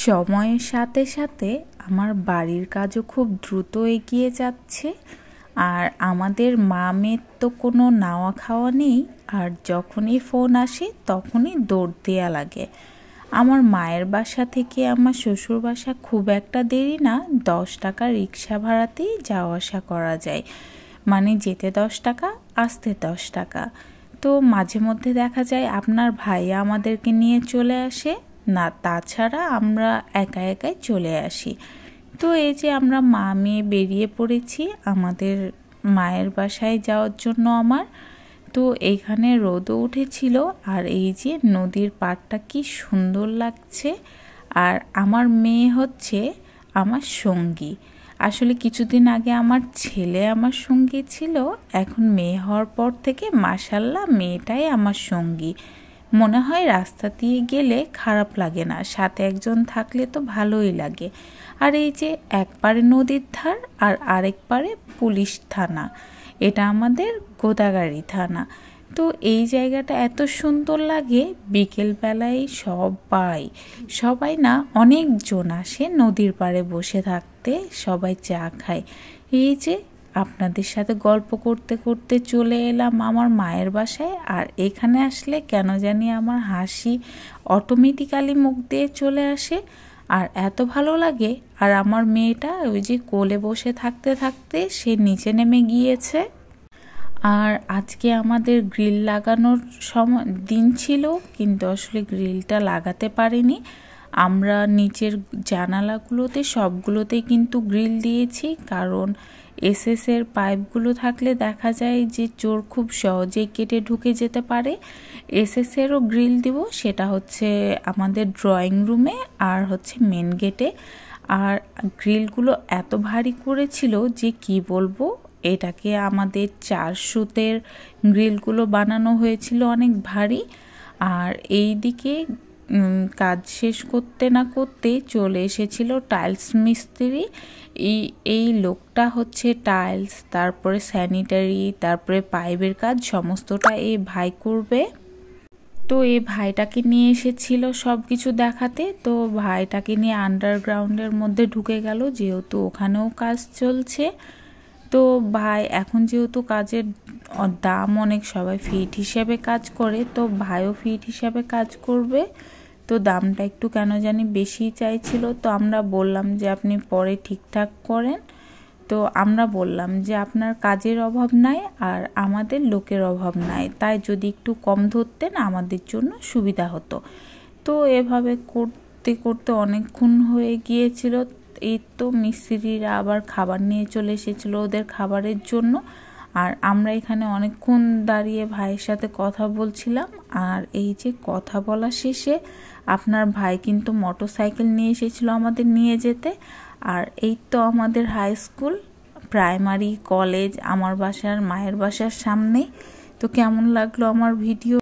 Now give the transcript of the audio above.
সময়ের সাথে সাথে আমার বাড়ির কাজও খুব দ্রুত এগিয়ে যাচ্ছে। আর আমাদের মামের তো কোনো নাওয়া খাওয়া নেই, আর যখনই ফোন আসে তখনই দৌড় দেয়া লাগে। আমার মায়ের বাসা থেকে আমার শ্বশুর বাসা খুব একটা দেরি না, 10 টাকা রিক্সা ভাড়াতেই যাওয়া আসা করা যায়। মানে যেতে 10 টাকা, আসতে 10 টাকা। তো মাঝে মধ্যে দেখা যায় আপনার ভাইয়া আমাদেরকে নিয়ে চলে আসে, না তাছাড়া আমরা একা একাই চলে আসি। তো এই যে আমরা মা মেয়ে বেরিয়ে পড়েছি আমাদের মায়ের বাসায় যাওয়ার জন্য। তো এইখানে রোদও উঠেছিল, আর এই যে নদীর পাড়টা কি সুন্দর লাগছে। আর আমার মেয়ে হচ্ছে আমার সঙ্গী। আসলে কিছুদিন আগে আমার ছেলে আমার সঙ্গী ছিল, এখন মেয়ে হওয়ার পর থেকে মাশাল্লাহ মেয়েটাই আমার সঙ্গী। মনে হয় রাস্তা দিয়ে গেলে খারাপ লাগে না, সাথে একজন থাকলে তো ভালোই লাগে। আর এই যে এক পারে নদীর ধার আর আরেক পারে পুলিশ থানা, এটা আমাদের গোদাগাড়ি থানা। তো এই জায়গাটা এত সুন্দর লাগে, বিকেলবেলায় সবাই না অনেকজন আসে নদীর পাড়ে বসে থাকতে, সবাই চা খায়। এই যে আপনাদের সাথে গল্প করতে করতে চলে এলাম আমার মায়ের বাসায়। আর এখানে আসলে কেন জানি আমার হাসি অটোমেটিক্যালি মুখ দিয়ে চলে আসে, আর এত ভালো লাগে। আর আমার মেয়েটা ওই যে কোলে বসে থাকতে থাকতে সে নিচে নেমে গিয়েছে। আর আজকে আমাদের গ্রিল লাগানোর দিন ছিল, কিন্তু আসলে গ্রিলটা লাগাতে পারিনি। আমরা নিচের জানালাগুলোতে সবগুলোতেই কিন্তু গ্রিল দিয়েছি, কারণ এসএসের পাইপগুলো থাকলে দেখা যায় যে চোর খুব সহজেই কেটে ঢুকে যেতে পারে। এসএসেরও গ্রিল দিব, সেটা হচ্ছে আমাদের ড্রয়িং রুমে আর হচ্ছে মেন গেটে। আর গ্রিলগুলো এত ভারী করেছিল যে কি বলবো, এটাকে আমাদের 4 সুতের গ্রিলগুলো বানানো হয়েছিল অনেক ভারী। আর এই দিকে কাজ শেষ করতে না করতে চলে এসেছিল টাইলস মিস্ত্রি। এই লোকটা হচ্ছে টাইলস, তারপরে স্যানিটারি, তারপরে পাইপের কাজ সমস্তটা এই ভাই করবে। তো এই ভাইটাকে নিয়ে এসেছিল সব কিছু দেখাতে। তো ভাইটাকে নিয়ে আন্ডারগ্রাউন্ডের মধ্যে ঢুকে গেল, যেহেতু ওখানেও কাজ চলছে। তো ভাই এখন যেহেতু কাজের দাম অনেক, সবাই ফিট হিসেবে কাজ করে, তো ভাইও ফিট হিসাবে কাজ করবে। তো দামটা একটু কেন জানি বেশি চাইছিল। তো আমরা বললাম যে আপনি পরে ঠিকঠাক করেন। তো আমরা বললাম যে আপনার কাজের অভাব নাই আর আমাদের লোকের অভাব নাই, তাই যদি একটু কম ধরতেন আমাদের জন্য সুবিধা হতো। তো এভাবে করতে করতে অনেকক্ষণ হয়ে গিয়েছিল। এই তো মিস্ত্রিরা আবার খাবার নিয়ে চলে এসেছিলো ওদের খাবারের জন্য। আর আমরা এখানে অনেকক্ষণ দাঁড়িয়ে ভাইয়ের সাথে কথা বলছিলাম। আর এই যে কথা বলা শেষে আপনার ভাই কিন্তু মোটরসাইকেল নিয়ে এসেছিলো আমাদের নিয়ে যেতে। আর এই তো আমাদের হাই স্কুল, প্রাইমারি, কলেজ আমার বাসার মায়ের বাসার সামনেই। তো কেমন লাগলো আমার ভিডিও?